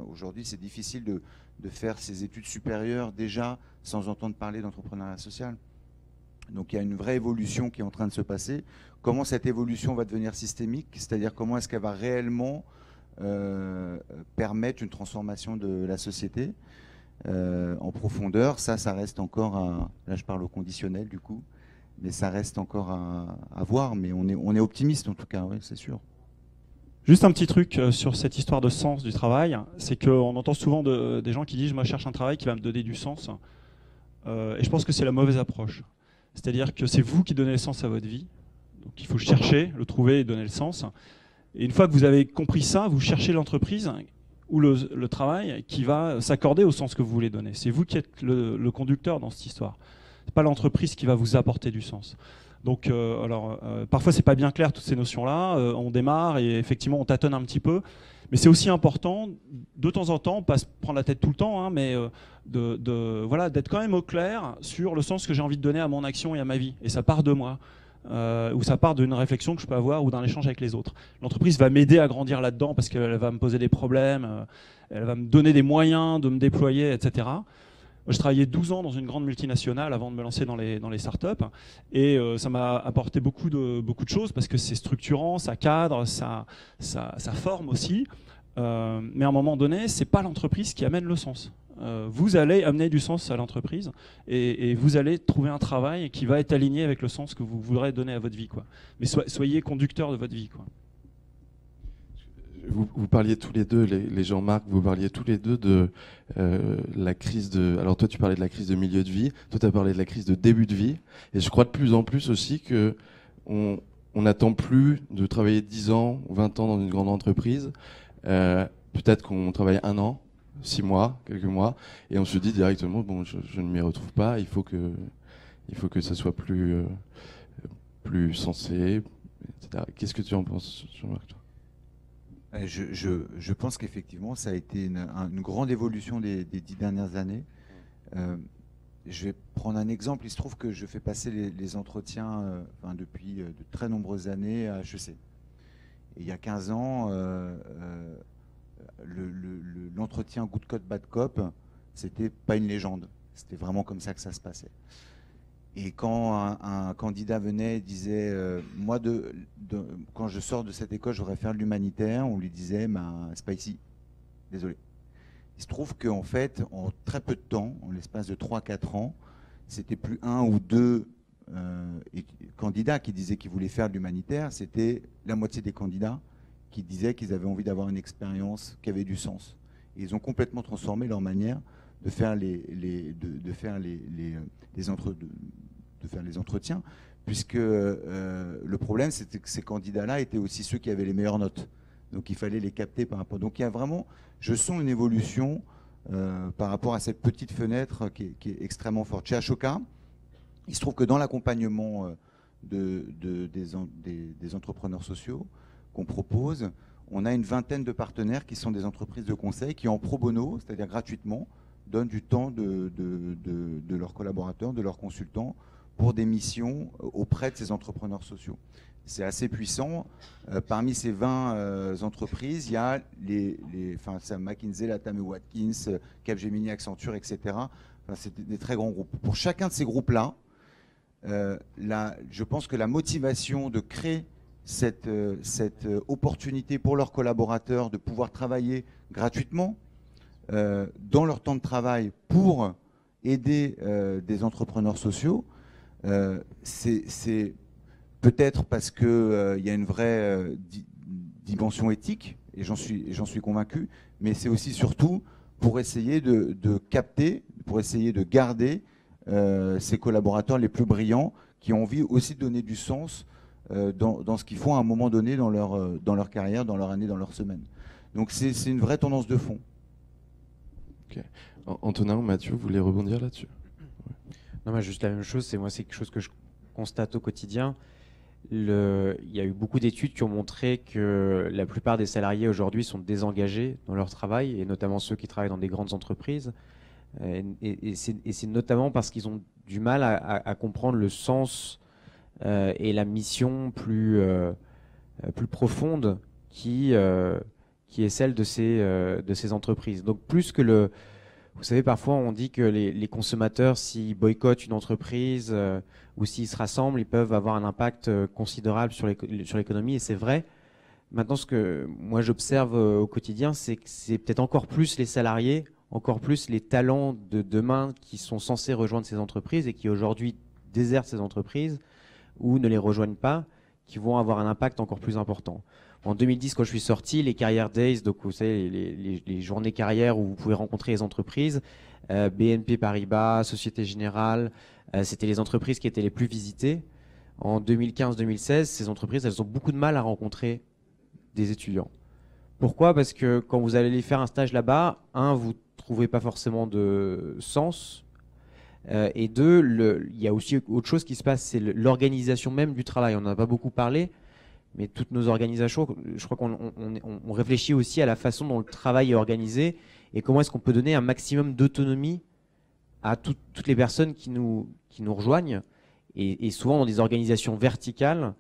aujourd'hui, c'est difficile de faire ses études supérieures déjà sans entendre parler d'entrepreneuriat social. Donc il y a une vraie évolution qui est en train de se passer. Comment cette évolution va devenir systémique, c'est-à-dire comment est-ce qu'elle va réellement permettre une transformation de la société en profondeur, ça reste encore là je parle au conditionnel du coup, mais ça reste encore à voir, mais on est optimiste en tout cas, oui, c'est sûr.
Juste un petit truc sur cette histoire de sens du travail, c'est qu'on entend souvent des gens qui disent « moi je cherche un travail qui va me donner du sens ». Et je pense que c'est la mauvaise approche. C'est-à-dire que c'est vous qui donnez le sens à votre vie, donc il faut chercher, le trouver et donner le sens. Et une fois que vous avez compris ça, vous cherchez l'entreprise ou le travail qui va s'accorder au sens que vous voulez donner. C'est vous qui êtes le conducteur dans cette histoire. C'est pas l'entreprise qui va vous apporter du sens. Donc, parfois c'est pas bien clair toutes ces notions-là. On démarre et effectivement on tâtonne un petit peu, mais c'est aussi important de temps en temps, pas se prendre la tête tout le temps, hein, mais voilà, d'être quand même au clair sur le sens que j'ai envie de donner à mon action et à ma vie. Et ça part de moi. Ou ça part d'une réflexion que je peux avoir ou d'un échange avec les autres. L'entreprise va m'aider à grandir là-dedans parce qu'elle va me poser des problèmes, elle va me donner des moyens de me déployer, etc. Je travaillais 12 ans dans une grande multinationale avant de me lancer dans les startups et ça m'a apporté beaucoup de choses parce que c'est structurant, ça cadre, ça forme aussi. Mais à un moment donné, c'est pas l'entreprise qui amène le sens. Vous allez amener du sens à l'entreprise et vous allez trouver un travail qui va être aligné avec le sens que vous voudrez donner à votre vie, quoi. Mais soyez conducteur de votre vie, quoi.
Vous parliez tous les deux, les Jean-Marc, vous parliez tous les deux de la crise de... Alors toi, tu parlais de la crise de milieu de vie, toi, tu as parlé de la crise de début de vie. Et je crois de plus en plus aussi qu'on n'attend plus de travailler 10 ans ou 20 ans dans une grande entreprise. Peut-être qu'on travaille 1 an, 6 mois, quelques mois, et on se dit directement, bon, je ne m'y retrouve pas, il faut que ça soit plus sensé, etc. Qu'est-ce que tu en penses, Jean-Marc, toi ?
Je pense qu'effectivement, ça a été une grande évolution des 10 dernières années. Je vais prendre un exemple. Il se trouve que je fais passer les entretiens depuis de très nombreuses années à HEC. Et il y a 15 ans, l'entretien good cop, bad cop, c'était pas une légende. C'était vraiment comme ça que ça se passait. Et quand un candidat venait et disait moi, quand je sors de cette école, je voudrais faire de l'humanitaire, on lui disait c'est pas ici, désolé. Il se trouve qu'en fait, en très peu de temps, en l'espace de 3-4 ans, c'était plus 1 ou 2 candidats qui disaient qu'ils voulaient faire de l'humanitaire, c'était la moitié des candidats qui disaient qu'ils avaient envie d'avoir une expérience qui avait du sens. Et ils ont complètement transformé leur manière de faire les entretiens, puisque le problème, c'était que ces candidats-là étaient aussi ceux qui avaient les meilleures notes. Donc il fallait les capter par rapport. Donc il y a vraiment, je sens une évolution par rapport à cette petite fenêtre qui est extrêmement forte. Chez Ashoka, il se trouve que dans l'accompagnement des entrepreneurs sociaux qu'on propose, on a une vingtaine de partenaires qui sont des entreprises de conseil qui, en pro bono, c'est-à-dire gratuitement, donnent du temps de leurs collaborateurs, de leurs consultants, pour des missions auprès de ces entrepreneurs sociaux. C'est assez puissant. Parmi ces 20 entreprises, il y a McKinsey, Latam & Watkins, Capgemini, Accenture, etc. Enfin, c'est des très grands groupes. Pour chacun de ces groupes-là, je pense que la motivation de créer cette opportunité pour leurs collaborateurs de pouvoir travailler gratuitement dans leur temps de travail pour aider des entrepreneurs sociaux, c'est peut-être parce qu'il y a une vraie dimension éthique, et j'en suis convaincu, mais c'est aussi surtout pour essayer de capter, pour essayer de garder ces collaborateurs les plus brillants qui ont envie aussi de donner du sens dans ce qu'ils font à un moment donné dans leur carrière, dans leur année, dans leur semaine. Donc c'est une vraie tendance de fond.
Okay. Antonin ou Mathieu, vous voulez rebondir là-dessus?
Non, mais juste la même chose, c'est quelque chose que je constate au quotidien. Il y a eu beaucoup d'études qui ont montré que la plupart des salariés aujourd'hui sont désengagés dans leur travail, et notamment ceux qui travaillent dans des grandes entreprises. Et c'est notamment parce qu'ils ont du mal à comprendre le sens et la mission plus profonde qui est celle de ces entreprises. Donc plus que vous savez, parfois on dit que les consommateurs, s'ils boycottent une entreprise ou s'ils se rassemblent, ils peuvent avoir un impact considérable sur l'économie, et c'est vrai. Maintenant, ce que moi j'observe au quotidien, c'est que c'est peut-être encore plus les salariés, encore plus les talents de demain qui sont censés rejoindre ces entreprises et qui aujourd'hui désertent ces entreprises ou ne les rejoignent pas, qui vont avoir un impact encore plus important. En 2010, quand je suis sorti, les Career Days, donc vous savez, les journées carrières où vous pouvez rencontrer les entreprises, BNP Paribas, Société Générale, c'était les entreprises qui étaient les plus visitées. En 2015-2016, ces entreprises, elles ont beaucoup de mal à rencontrer des étudiants. Pourquoi? Parce que quand vous allez faire un stage là-bas, vous ne trouvez pas forcément de sens. Et deux, il y a aussi autre chose qui se passe, c'est l'organisation même du travail. On n'en a pas beaucoup parlé, mais toutes nos organisations, je crois qu'on réfléchit aussi à la façon dont le travail est organisé et comment est-ce qu'on peut donner un maximum d'autonomie à toutes les personnes qui nous rejoignent. Et souvent, dans des organisations verticales,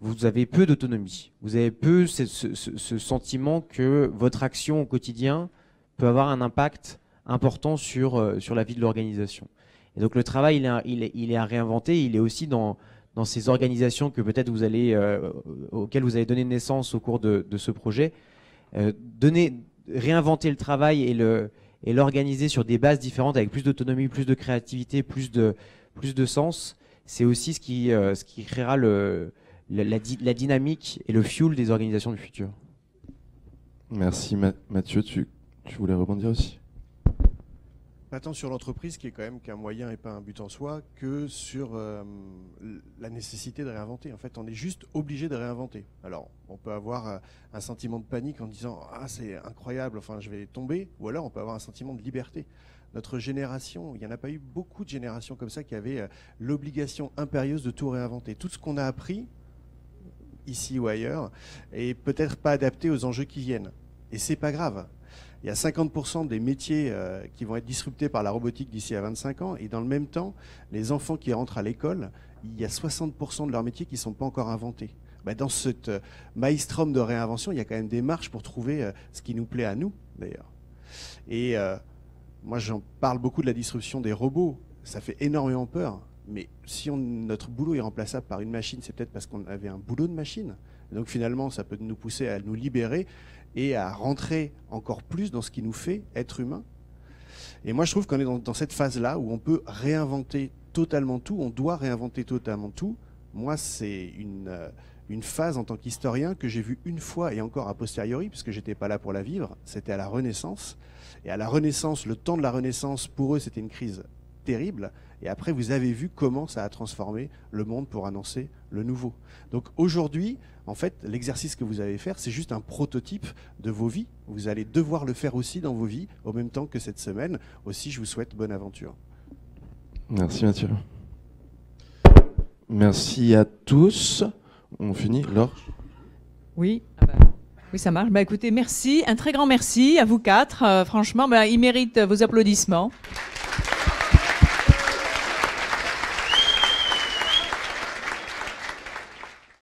vous avez peu d'autonomie. Vous avez peu ce sentiment que votre action au quotidien peut avoir un impact important sur la vie de l'organisation. Et donc le travail, il est à réinventer. Il est aussi dans ces organisations que peut-être auxquelles vous avez donné naissance au cours de ce projet. Réinventer le travail et l'organiser sur des bases différentes avec plus d'autonomie, plus de créativité, plus de sens. C'est aussi ce qui créera la dynamique et le fuel des organisations du futur.
Merci Mathieu, tu voulais rebondir aussi?
Pas tant sur l'entreprise qui est quand même qu'un moyen et pas un but en soi, que sur la nécessité de réinventer. En fait, on est juste obligé de réinventer. Alors, on peut avoir un sentiment de panique en disant « Ah, c'est incroyable, enfin, je vais tomber », ou alors on peut avoir un sentiment de liberté. Notre génération, il n'y en a pas eu beaucoup de générations comme ça qui avaient l'obligation impérieuse de tout réinventer. Tout ce qu'on a appris, ici ou ailleurs, est peut-être pas adapté aux enjeux qui viennent. Et c'est pas grave. Il y a 50% des métiers qui vont être disruptés par la robotique d'ici à 25 ans. Et dans le même temps, les enfants qui rentrent à l'école, il y a 60% de leurs métiers qui ne sont pas encore inventés. Dans cette maelstrom de réinvention, il y a quand même des marches pour trouver ce qui nous plaît à nous, d'ailleurs. Et moi, j'en parle beaucoup de la disruption des robots. Ça fait énormément peur. Mais si notre boulot est remplaçable par une machine, c'est peut-être parce qu'on avait un boulot de machine. Et donc finalement, ça peut nous pousser à nous libérer et à rentrer encore plus dans ce qui nous fait être humain. Et moi, je trouve qu'on est dans cette phase-là où on peut réinventer totalement tout, on doit réinventer totalement tout. Moi, c'est une phase en tant qu'historien que j'ai vue une fois et encore a posteriori, puisque je n'étais pas là pour la vivre, c'était à la Renaissance. Et à la Renaissance, le temps de la Renaissance, pour eux, c'était une crise terrible. Et après, vous avez vu comment ça a transformé le monde pour annoncer le nouveau. Donc aujourd'hui, en fait, l'exercice que vous allez faire, c'est juste un prototype de vos vies. Vous allez devoir le faire aussi dans vos vies, au même temps que cette semaine. Aussi, je vous souhaite bonne aventure.
Merci Mathieu. Merci à tous. On finit, Laure?
Oui. Oui, ça marche. Écoutez, merci. Un très grand merci à vous quatre. Franchement, ils méritent vos applaudissements.